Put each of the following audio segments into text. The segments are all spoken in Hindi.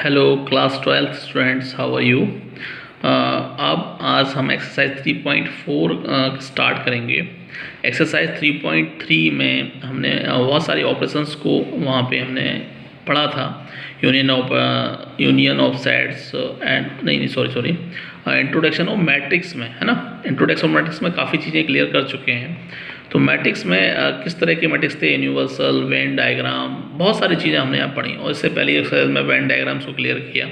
Hello class 12 students, how are you. अब आज हम एक्सरसाइज 3.4 स्टार्ट करेंगे। एक्सरसाइज 3.3 में हमने बहुत सारी ऑपरेशंस को वहाँ पे हमने पढ़ा था। यूनियन ऑफ सेट्स एंड नहीं सॉरी इंट्रोडक्शन ऑफ मैट्रिक्स में, है ना। इंट्रोडक्शन ऑफ मैट्रिक्स में काफ़ी चीज़ें क्लियर कर चुके हैं। तो मैट्रिक्स में किस तरह के मैट्रिक्स थे, यूनिवर्सल, वेन डायग्राम, बहुत सारी चीज़ें हमने यहाँ पढ़ी। और इससे पहले एक्सरसाइज में वेन डायग्राम्स को क्लियर किया।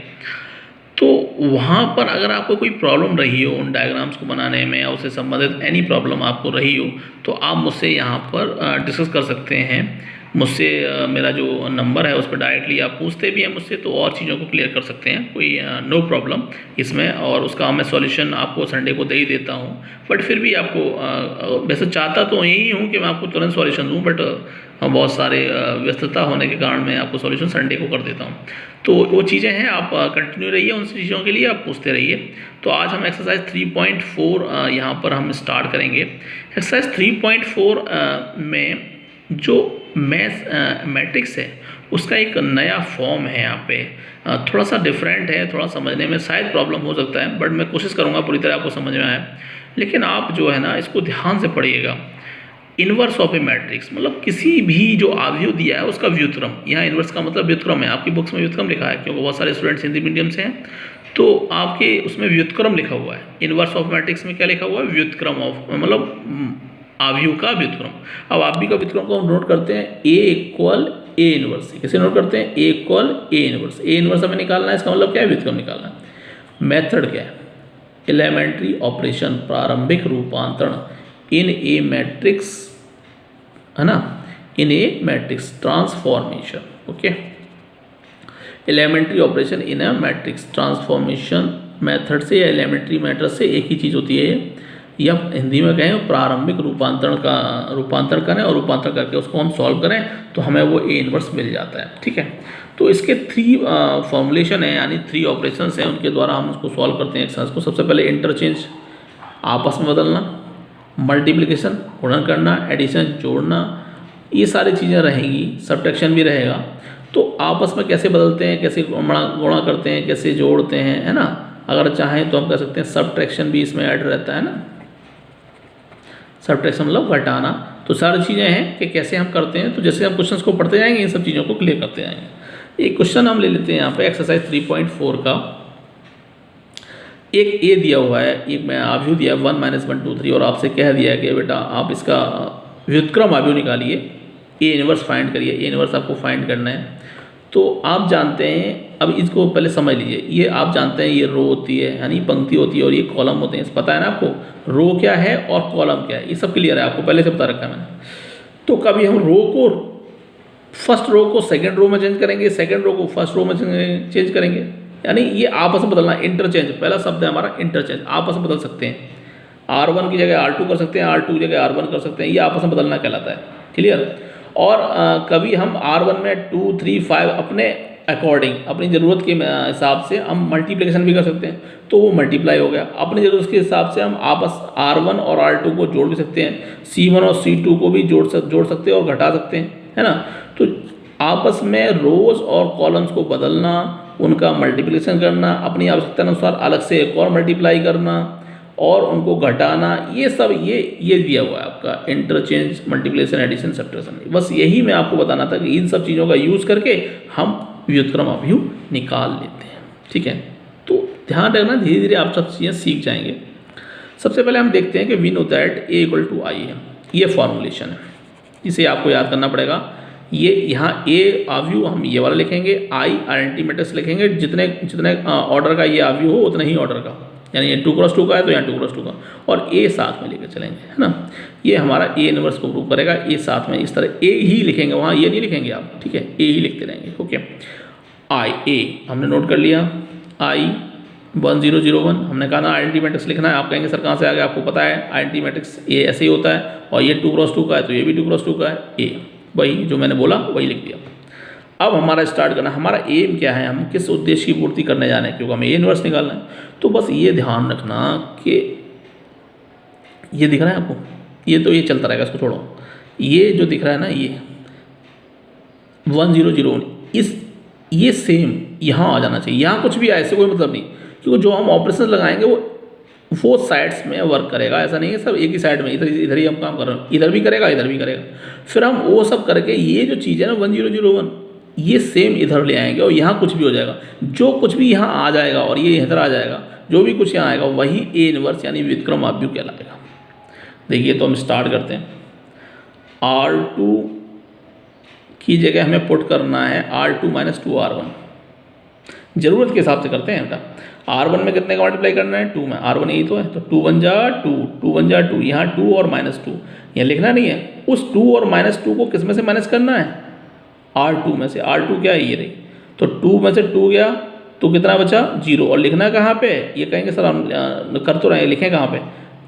तो वहाँ पर अगर आपको कोई प्रॉब्लम रही हो उन डायग्राम्स को बनाने में या उससे संबंधित एनी प्रॉब्लम आपको रही हो तो आप मुझसे यहाँ पर डिस्कस कर सकते हैं। मुझसे मेरा जो नंबर है उस पर डायरेक्टली आप पूछते भी हैं मुझसे, तो और चीज़ों को क्लियर कर सकते हैं, कोई नो प्रॉब्लम इसमें। और उसका मैं सॉल्यूशन आपको संडे को दे ही देता हूँ। बट फिर भी आपको वैसे चाहता तो यही हूँ कि मैं आपको तुरंत सॉल्यूशन दूँ, बट बहुत सारे व्यस्तता होने के कारण मैं आपको सॉल्यूशन संडे को कर देता हूँ। तो वो चीज़ें हैं, आप कंटिन्यू रहिए उन चीज़ों के लिए, आप पूछते रहिए। तो आज हम एक्सरसाइज 3.4 यहाँ पर हम स्टार्ट करेंगे। एक्सरसाइज 3.4 में जो मैट्रिक्स है उसका एक नया फॉर्म है यहाँ पे, थोड़ा सा डिफरेंट है, थोड़ा समझने में शायद प्रॉब्लम हो सकता है, बट मैं कोशिश करूँगा पूरी तरह आपको समझ में आए। लेकिन आप जो है ना इसको ध्यान से पढ़िएगा। इन्वर्स ऑफ ए मैट्रिक्स मतलब किसी भी जो आव्यूह दिया है उसका व्युत्क्रम। यहाँ इन्वर्स का मतलब व्युत्क्रम है, आपकी बुक्स में व्युत्क्रम लिखा है क्योंकि बहुत सारे स्टूडेंट्स हिंदी मीडियम से हैं, तो आपके उसमें व्युत्क्रम लिखा हुआ है। इन्वर्स ऑफ मैट्रिक्स में क्या लिखा हुआ है, व्युत्क्रम ऑफ, मतलब आव्यूह का व्युत्क्रम। अब आव्यूह का व्युत्क्रम को हम नोट करते हैं ए इक्वल ए इनवर्स। कैसे नोट करते हैं, A equal A inverse. A inverse हमें निकालना है, इसका मतलब क्या है, व्युत्क्रम निकालना है। मेथड क्या है, एलिमेंट्री ऑपरेशन, प्रारंभिक रूपांतरण इन ए मैट्रिक्स, है ना, in A matrix, transformation. Okay, elementary operation in A matrix, transformation method से या एलिमेंट्री मेथड से एक ही चीज़ होती है, या हिंदी में कहें प्रारंभिक रूपांतर करें और रूपांतर करके उसको हम सॉल्व करें तो हमें वो ए इनवर्स मिल जाता है। ठीक है, तो इसके 3 फॉर्मुलेशन है, यानी 3 ऑपरेशंस हैं, उनके द्वारा हम उसको सॉल्व करते हैं एक्सरसाइज को। सबसे पहले इंटरचेंज, आपस में बदलना, मल्टीप्लिकेशन, गुणन करना, एडिशन, जोड़ना, ये सारी चीज़ें रहेंगी, सब्ट्रैक्शन भी रहेगा। तो आपस में कैसे बदलते हैं, कैसे गुणा करते हैं, कैसे जोड़ते हैं, है ना। अगर चाहें तो हम कह सकते हैं सब्ट्रैक्शन भी इसमें ऐड रहता है ना। सब्ट्रैक्शन मतलब घटाना। तो सारी चीज़ें हैं कि कैसे हम करते हैं। तो जैसे हम क्वेश्चंस को पढ़ते जाएंगे इन सब चीज़ों को क्लियर करते जाएंगे। एक क्वेश्चन हम ले लेते हैं यहाँ पे एक्सरसाइज 3.4 का। एक ए दिया हुआ है, एक मैं आव्यूह दिया है 1 - 1 2 3, और आपसे कह दिया है कि बेटा आप इसका व्युत्क्रम आव्यूह निकालिए, ए इनवर्स फाइंड करिए। ए इनवर्स आपको फाइंड करना है। तो आप जानते हैं, अब इसको पहले समझ लीजिए, ये आप जानते हैं ये रो होती है, यानी पंक्ति होती है, और ये कॉलम होते हैं। पता है ना आपको रो क्या है और कॉलम क्या है, ये सब क्लियर है, आपको पहले से बता रखा है मैंने। तो कभी हम रो को, फर्स्ट रो को सेकंड रो में चेंज करेंगे, सेकंड रो को फर्स्ट रो में चेंज करेंगे, यानी ये आपस में बदलना, इंटरचेंज। पहला शब्द है हमारा इंटरचेंज, आपस में बदल सकते हैं। R1 की जगह R2 कर सकते हैं, R2 की जगह R1 कर सकते हैं, ये आपस में बदलना कहलाता है। क्लियर। और कभी हम R1 में 2 3 5 अपने अकॉर्डिंग, अपनी ज़रूरत के हिसाब से हम मल्टीप्लिकेशन भी कर सकते हैं, तो वो मल्टीप्लाई हो गया। अपनी ज़रूरत के हिसाब से हम आपस R1 और R2 को जोड़ भी सकते हैं, C1 और C2 को भी जोड़ सकते हैं और घटा सकते हैं, है ना। तो आपस में रोज़ और कॉलम्स को बदलना, उनका मल्टीप्लिकेशन करना, अपनी आवश्यकता अनुसार अलग से एक और मल्टीप्लाई करना और उनको घटाना, ये सब ये दिया हुआ है आपका इंटरचेंज, मल्टीप्लिकेशन, एडिशन, सब्ट्रैक्शन। बस यही मैं आपको बताना था कि इन सब चीज़ों का यूज़ करके हम व्युत्क्रम आव्यूह निकाल लेते हैं। ठीक है, तो ध्यान रखना, धीरे धीरे आप सब चीज़ें सीख जाएंगे। सबसे पहले हम देखते हैं कि we know that A equal to I है, ये फॉर्मुलेशन है, इसे आपको याद करना पड़ेगा। ये यहाँ ए आव्यूह हम ये वाला लिखेंगे, आई आइडेंटिटी मैट्रिक्स लिखेंगे, जितने ऑर्डर का ये आव्यूह हो उतना ही ऑर्डर का, यानी ये 2x2 का है तो यहाँ 2x2 का, और ए साथ में लेकर चलेंगे, है ना। ये हमारा ए इनवर्स को प्रूव करेगा, ए साथ में, इस तरह ए ही लिखेंगे, वहाँ ये नहीं लिखेंगे आप, ठीक है, ए ही लिखते रहेंगे। ओके, आई ए हमने नोट कर लिया, आई 1 0 0 1, हमने कहा ना आइडेंटिटी मैट्रिक्स लिखना है। आप कहेंगे सर कहाँ से आ गया, आपको पता है आइडेंटिटी मैट्रिक्स ये ऐसे ही होता है, और ये 2x2 का है तो ये भी 2x2 का है, ए वही जो मैंने बोला वही लिख दिया। अब हमारा स्टार्ट करना, हमारा एम क्या है, हम किस उद्देश्य की पूर्ति करने जा रहे हैं, क्योंकि हमें ए इनवर्स निकालना है। तो बस ये ध्यान रखना कि ये दिख रहा है आपको, ये तो ये चलता रहेगा, इसको छोड़ो। ये जो दिख रहा है ना, ये 1 0 0 1, इस ये सेम यहाँ आ जाना चाहिए, यहाँ कुछ भी आए, ऐसे कोई मतलब नहीं, क्योंकि जो हम ऑपरेशन लगाएंगे वो साइड्स में वर्क करेगा। ऐसा नहीं है सब एक ही साइड में, इधर ही हम काम कर रहे हैं, इधर भी करेगा इधर भी करेगा। फिर हम वो सब करके ये जो चीज़ है ना 1001 ये सेम इधर ले आएंगे और यहाँ कुछ भी हो जाएगा। जो कुछ भी यहाँ आ जाएगा और ये इधर आ जाएगा, जो भी कुछ यहाँ आएगा वही ए इनवर्स यानी व्युत्क्रम आव्यूह कहलाएगा। देखिए तो हम स्टार्ट करते हैं। R2 की जगह हमें पुट करना है R2 - 2R1, ज़रूरत के हिसाब से करते हैं बेटा। R1 में कितने का मल्टीप्लाई करना है? 2 में। R1 यही तो है, तो 2 1 जा 2, 2 1 जा 2, यहाँ 2 और -2 यहाँ लिखना नहीं है। उस 2 और -2 को किस में से माइनस करना है? R2 में से। R2 क्या है? ये रही। तो 2 में से 2 गया तो कितना बचा? 0। और लिखना कहाँ पे? ये कहेंगे सर हम कर तो रहे हैं, लिखें कहाँ पे?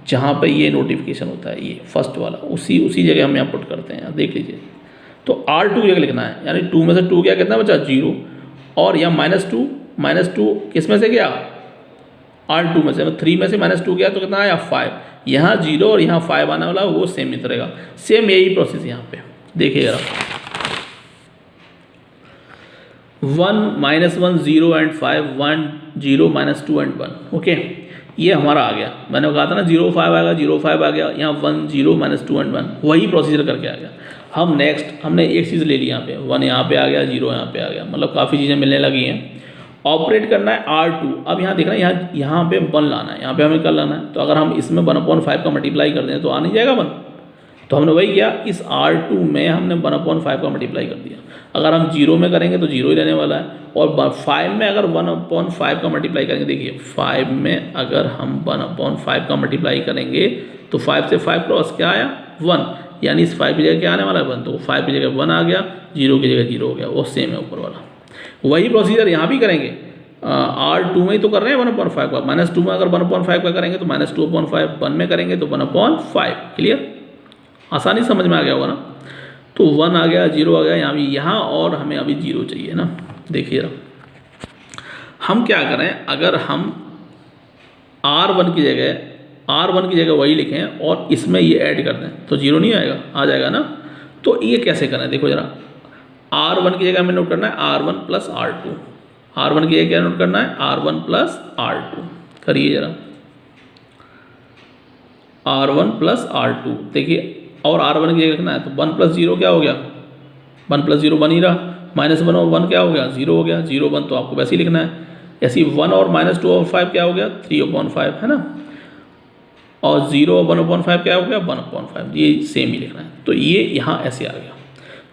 जहाँ पे ये नोटिफिकेशन होता है, ये फर्स्ट वाला, उसी जगह हम यहाँ पुट करते हैं। देख लीजिए, तो R2 जगह लिखना है, यानी 2 में से 2 गया, कितना बचा? 0। और यहाँ -2 किस में से गया? R2 में से। 3 में से -2 गया तो कितना आया? 5। यहाँ 0 और यहाँ 5 आने वाला वो सेम ही रहेगा। सेम यही प्रोसेस यहाँ पे देखिएगा। 1 -1 0 एंड 5 1 0 -2 एंड 1। ओके, ये हमारा आ गया। मैंने कहा था ना 0 5 आएगा, 0 5 आ गया, यहाँ 1 0 -2 एंड 1 वही प्रोसीजर करके आ गया। हम नेक्स्ट हमने एक चीज़ ले ली यहाँ पे, 1 यहाँ पे आ गया, 0 यहाँ पे आ गया, मतलब काफ़ी चीज़ें मिलने लगी हैं। ऑपरेट करना है R2। अब यहाँ देखना है, यहाँ पे 1 लाना है, यहाँ पे हमें कर लाना है। तो अगर हम इसमें 1/5 का मल्टीप्लाई कर दें तो आ नहीं जाएगा 1। तो हमने वही किया, इस R2 में हमने 1/5 का मल्टीप्लाई कर दिया। अगर हम 0 में करेंगे तो 0 ही रहने वाला है, और 5 में अगर 1/5 का मल्टीप्लाई करेंगे, देखिए 5 में अगर हम 1/5 का मल्टीप्लाई करेंगे तो 5 से 5 क्रॉस क्या आया? 1, यानी इस 5 की जगह क्या आने वाला है? 1। तो 5 की जगह 1 आ गया, 0 की जगह 0 हो गया, वो सेम है ऊपर वाला। वही प्रोसीजर यहाँ भी करेंगे। R2 में ही तो कर रहे हैं 1/5 का, -2 में अगर 1/5 का करेंगे तो -2/5, 1 में करेंगे तो 1/5। क्लियर? आसानी समझ में आ गया होगा ना। तो 1 आ गया, 0 आ गया यहाँ भी, यहाँ और हमें अभी 0 चाहिए ना। देखिए हम क्या करें, अगर हम R1 की जगह वही लिखें और इसमें ये ऐड कर दें तो 0 नहीं आएगा? आ जाएगा ना। तो ये कैसे करें? देखो जरा, R1 की जगह हमें नोट करना है R1 + R2। R1 की जगह क्या नोट करना है? R1 + R2। करिए जरा, R1 + R2। देखिए, और R1 की जगह रखना है तो 1 + 0 क्या हो गया? 1 + 0 1 ही रहा, -1 और 1 क्या हो गया? 0 हो गया। 0 1 तो आपको वैसे ही लिखना है। ऐसे ही 1 और -2/5 क्या हो गया? 3/5 है ना। और 0 और 1/5 क्या हो गया? 1/5। ये सेम ही लिखना है। तो ये यहाँ ऐसे आ गया।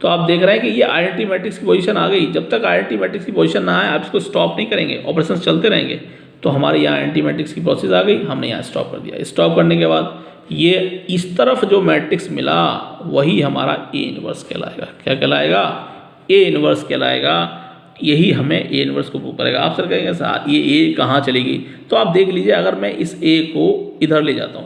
तो आप देख रहे हैं कि ये आइडेंटिटी मैट्रिक्स की पोजीशन आ गई। जब तक आइडेंटिटी मैट्रिक्स की पोजीशन ना आए आप इसको स्टॉप नहीं करेंगे, ऑपरेशन चलते रहेंगे। तो हमारे यहाँ आइडेंटिटी मैट्रिक्स की प्रोसेस आ गई, हमने यहाँ स्टॉप कर दिया। स्टॉप करने के बाद ये इस तरफ जो मैट्रिक्स मिला वही हमारा ए इनवर्स कहलाएगा। क्या कहलाएगा? ए इनवर्स कहलाएगा। यही हमें ए इनवर्स को प्रूव करेगा। आप सर कहेंगे सर ये ए कहाँ चली गई? तो आप देख लीजिए, अगर मैं इस ए को इधर ले जाता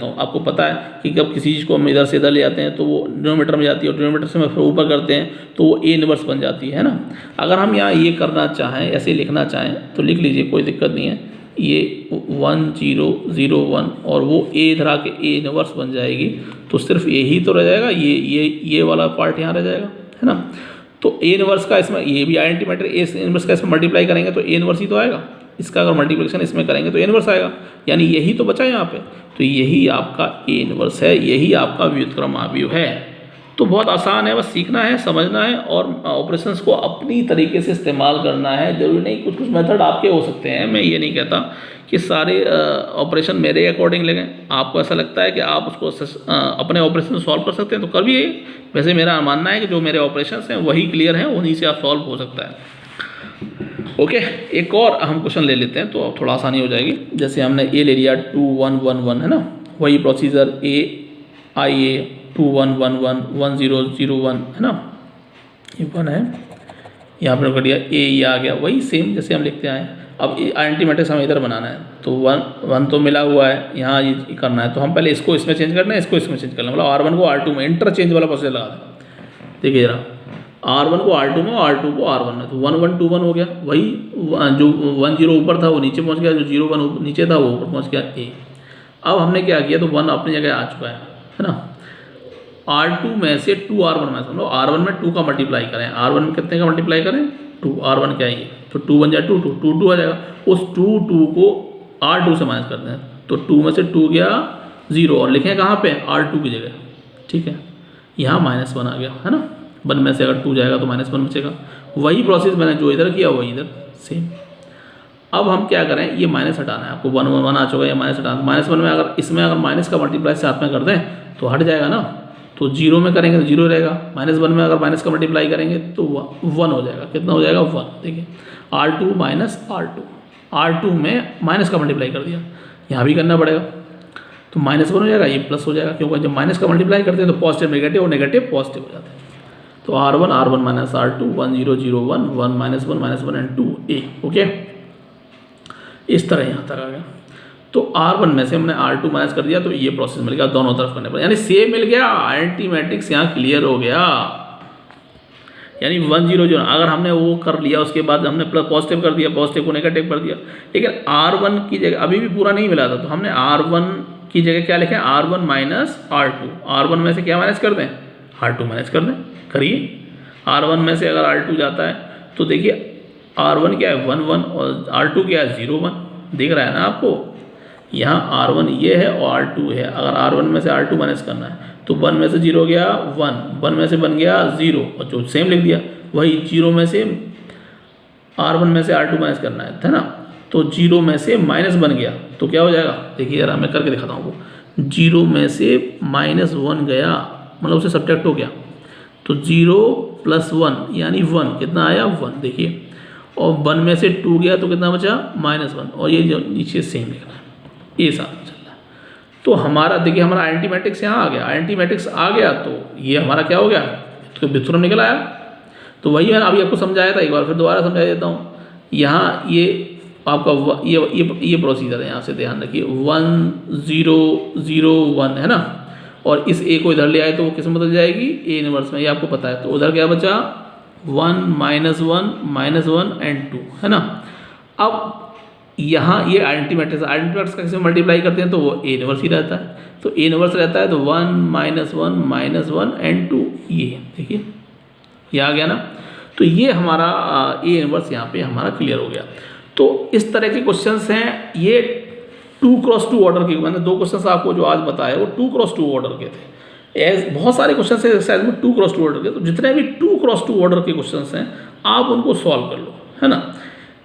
हूँ, आपको पता है कि जब किसी चीज़ को हम इधर से इधर ले जाते हैं तो वो डिनोमीटर में जाती है, और डिनोमीटर से हम फिर ऊपर करते हैं तो वो ए इनवर्स बन जाती है ना। अगर हम यहाँ ये करना चाहें, ऐसे लिखना चाहें तो लिख लीजिए, कोई दिक्कत नहीं है। ये 1 0 0 1 और वो ए इधर आके ए इनवर्स बन जाएगी, तो सिर्फ ए ही तो रह जाएगा, ये वाला पार्ट यहाँ रह जाएगा, है ना। तो ए इनवर्स का इसमें, ये भी आइडेंटिटी मैट्रिक्स ए इनवर्स का इसमें मल्टीप्लाई करेंगे तो ए इनवर्स ही तो आएगा। इसका अगर मल्टीप्लिकेशन इसमें करेंगे तो ए इनवर्स आएगा, यानी यही तो बचा यहाँ पे। तो यही आपका ए इनवर्स है, यही आपका व्युत्क्रम आव्यूह है। तो बहुत आसान है, बस सीखना है, समझना है और ऑपरेशंस को अपनी तरीके से इस्तेमाल करना है। जरूरी नहीं, कुछ कुछ मेथड आपके हो सकते हैं। मैं ये नहीं कहता कि सारे ऑपरेशन मेरे अकॉर्डिंग लगें। आपको ऐसा लगता है कि आप उसको अपने ऑपरेशन सॉल्व कर सकते हैं तो कर भी। वैसे मेरा मानना है कि जो मेरे ऑपरेशंस हैं वही क्लियर हैं, उन्हीं से आप सॉल्व हो सकता है। ओके, एक और हम क्वेश्चन ले लेते हैं तो थोड़ा आसानी हो जाएगी। जैसे हमने ए ले लिया 2 1 1 1 है ना, वही प्रोसीजर ए आई ए 2 1 1 1 1 0 0 1 है ना, ये 1 है, यहाँ पर कर दिया ए, ये आ गया, वही सेम जैसे हम लिखते आए। अब आइडेंटिटी मैट्रिक्स हमें इधर बनाना है तो 1 तो मिला हुआ है, यहाँ ये करना है तो हम पहले इसको इसमें चेंज करना है, इसको इसमें चेंज करना है, मतलब R1 को R2 में इंटरचेंज वाला प्रोसेस लगा दें। देखिए जरा, R1 को R2 में और R2 को R1 में, तो 1 1 2 1 हो गया। वही जो 1 0 ऊपर था वो नीचे पहुँच गया, जो 0 1 नीचे था वो ऊपर पहुँच गया ए। अब हमने क्या किया, तो 1 अपनी जगह आ चुका है ना। R2 में से 2 R1 में, समझो R1 में 2 का मल्टीप्लाई करें, R1 में कितने का मल्टीप्लाई करें? 2, R1 क्या है ये, तो 2 बन जाए 2 2 2 2 आ जाएगा। उस 2 को R2 से माइनस करते हैं, तो 2 में से 2 गया 0 और लिखें कहाँ पे, R2 की जगह, ठीक है। यहाँ -1 आ गया है ना, 1 में से अगर 2 जाएगा तो -1 बचेगा। वही प्रोसेस मैंने जो इधर किया वही इधर सेम। अब हम क्या करें, ये माइनस हटाना है आपको, 1 1 1 आ चुका है, ये माइनस हटाना। -1 में अगर इसमें अगर माइनस का मल्टीप्लाई साथ में कर दें तो हट जाएगा ना, तो 0 में करेंगे तो 0 रहेगा। -1 में अगर माइनस का मल्टीप्लाई करेंगे तो 1 हो जाएगा। कितना हो जाएगा, 1। देखिए R2 -R2, R2 में माइनस का मल्टीप्लाई कर दिया, यहाँ भी करना पड़ेगा, तो -1 हो जाएगा, ये प्लस हो जाएगा, क्योंकि जब माइनस का मल्टीप्लाई करते हैं तो पॉजिटिव नेगेटिव और नेगेटिव पॉजिटिव हो जाते हैं। तो R1 -R2 1 0 0 1 1 -1 and 2 A, okay. इस तरह यहाँ तक आ गया। तो R1 में से हमने R2 माइनस कर दिया, तो ये प्रोसेस मिल गया, दोनों तरफ करने पर, यानी सेम मिल गया। आइडेंटिटी मैट्रिक्स यहाँ क्लियर हो गया, यानी 1 0 0 अगर हमने वो कर लिया, उसके बाद हमने प्लस पॉजिटिव कर दिया, पॉजिटिव को नेगेटिव कर दिया, लेकिन R1 की जगह अभी भी पूरा नहीं मिला था, तो हमने R1 की जगह क्या लिखें, R1 -R2। R1 में से क्या माइनस कर दें, R2 माइनस कर दें, करिए। R1 में से अगर R2 जाता है तो देखिए R1 क्या है 1 1 और R2 क्या है 0 1, दिख रहा है ना आपको। यहाँ R1 ये है और R2 है। अगर R1 में से R2 माइनस करना है तो 1 में से 0 गया 1, 1 में से बन गया 0 और जो सेम लिख दिया, वही 0 में से R1 में से R2 माइनस करना है ना, तो 0 में से माइनस बन गया तो क्या हो जाएगा, देखिए यार मैं करके दिखाता हूँ आपको। 0 में से -1 गया, मतलब उसे सब्ट्रैक्ट हो गया, तो 0 + 1 यानी 1, कितना आया 1, देखिए। और 1 में से 2 गया तो कितना बचा -1, और ये जो नीचे सेम लिखना है, ये साथ चल रहा है। तो हमारा देखिए हमारा आइडेंटिटी मैट्रिक्स यहाँ आ गया, आइडेंटिटी मैट्रिक्स आ गया तो ये हमारा क्या हो गया, तो व्युत्क्रम निकल आया। तो वही मैंने अभी आपको समझाया था, एक बार फिर दोबारा समझा देता हूँ। यहाँ ये आपका ये प्रोसीजर है, यहाँ से ध्यान रखिए, 1 0 0 1 है ना, और इस A को इधर ले आए तो वो किस में बदल जाएगी, A इनवर्स में, ये आपको पता है। तो उधर क्या बचा 1 -1 एंड 2 है ना। अब यहाँ ये आइडेंटिटी मैट्रिक्स का किसी में मल्टीप्लाई करते हैं तो वो A इनवर्स ही रहता है, तो A इनवर्स रहता है तो 1 -1 एंड 2, ये देखिए ये आ गया ना। तो ये हमारा A इनवर्स यहाँ पे हमारा क्लियर हो गया। तो इस तरह के क्वेश्चंस हैं, ये 2x2 ऑर्डर के, मैंने 2 क्वेश्चंस आपको जो आज बताए वो 2x2 ऑर्डर के थे। बहुत सारे क्वेश्चन है शायद में 2x2 ऑर्डर के, तो जितने भी 2x2 ऑर्डर के क्वेश्चंस हैं आप उनको सॉल्व कर लो, है ना।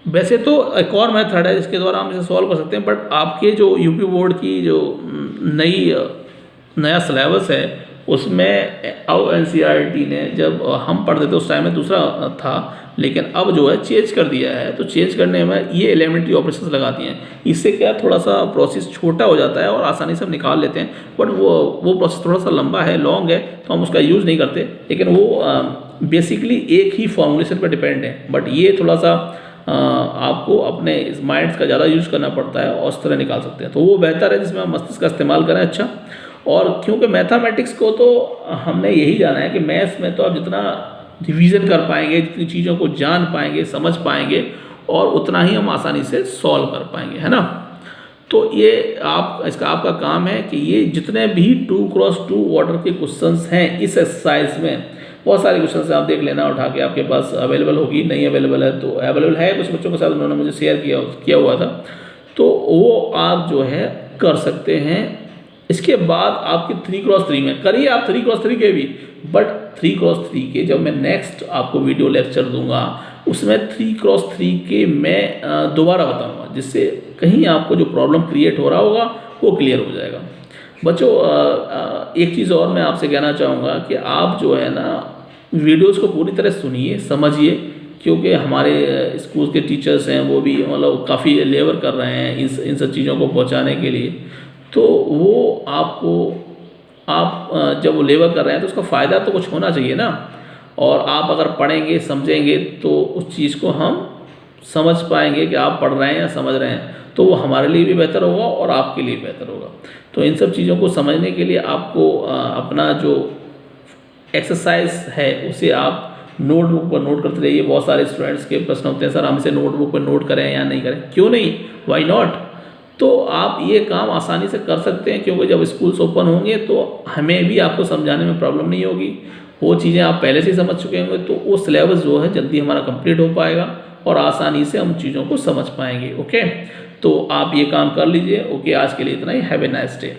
वैसे तो एक और मेथड है जिसके द्वारा हम इसे सॉल्व कर सकते हैं, बट आपके जो यूपी बोर्ड की जो नया सिलेबस है उसमें अब एनसीईआरटी ने, जब हम पढ़ते थे उस टाइम में दूसरा था, लेकिन अब जो है चेंज कर दिया है। तो चेंज करने में ये एलिमेंट्री ऑपरेशंस लगाती हैं, इससे क्या थोड़ा सा प्रोसेस छोटा हो जाता है और आसानी से हम निकाल लेते हैं, बट वो प्रोसेस थोड़ा सा लंबा है, लॉन्ग है, तो हम उसका यूज़ नहीं करते। लेकिन वो बेसिकली एक ही फॉर्मुलेशन पर डिपेंड है, बट ये थोड़ा सा आपको अपने इस माइंड्स का ज़्यादा यूज़ करना पड़ता है और उस तरह निकाल सकते हैं। तो वो बेहतर है जिसमें हम मस्तिष्क का इस्तेमाल करें। अच्छा, और क्योंकि मैथमेटिक्स को तो हमने यही जाना है कि मैथ्स में तो आप जितना रिवीजन कर पाएंगे, जितनी चीज़ों को जान पाएंगे, समझ पाएंगे, और उतना ही हम आसानी से सॉल्व कर पाएंगे, है ना। तो ये इसका आपका काम है कि ये जितने भी 2x2 ऑर्डर के क्वेश्चंस हैं इस एक्सरसाइज में, बहुत सारे क्वेश्चन आप देख लेना उठा के, आपके पास अवेलेबल होगी, नहीं अवेलेबल है तो अवेलेबल है, कुछ बच्चों के साथ उन्होंने मुझे शेयर किया हुआ था, तो वो आप जो है कर सकते हैं। इसके बाद आपके 3x3 में करिए आप 3x3 के भी, बट 3x3 के जब मैं नेक्स्ट आपको वीडियो लेक्चर दूंगा उसमें 3x3 के मैं दोबारा बताऊंगा, जिससे कहीं आपको जो प्रॉब्लम क्रिएट हो रहा होगा वो क्लियर हो जाएगा। बच्चों एक चीज़ और मैं आपसे कहना चाहूँगा कि आप जो है ना वीडियोस को पूरी तरह सुनिए, समझिए, क्योंकि हमारे स्कूल के टीचर्स हैं वो भी मतलब काफ़ी लेबर कर रहे हैं इन सब चीज़ों को पहुँचाने के लिए। तो वो आप जब वो लेबर कर रहे हैं तो उसका फ़ायदा तो कुछ होना चाहिए ना, और आप अगर पढ़ेंगे समझेंगे तो उस चीज़ को हम समझ पाएंगे कि आप पढ़ रहे हैं या समझ रहे हैं, तो वो हमारे लिए भी बेहतर होगा और आपके लिए बेहतर होगा। तो इन सब चीज़ों को समझने के लिए आपको अपना जो एक्सरसाइज है उसे आप नोटबुक पर नोट करते रहिए। बहुत सारे स्टूडेंट्स के प्रश्न होते हैं, सर हम इसे नोटबुक पर नोट करें या नहीं करें, क्यों नहीं, वाई नॉट। तो आप ये काम आसानी से कर सकते हैं, क्योंकि जब स्कूल्स ओपन होंगे तो हमें भी आपको समझाने में प्रॉब्लम नहीं होगी, वो चीज़ें आप पहले से ही समझ चुके होंगे, तो वो सिलेबस जो है जल्दी हमारा कंप्लीट हो पाएगा और आसानी से हम चीज़ों को समझ पाएंगे। ओके, तो आप ये काम कर लीजिए। ओके, आज के लिए इतना ही। Have a nice day.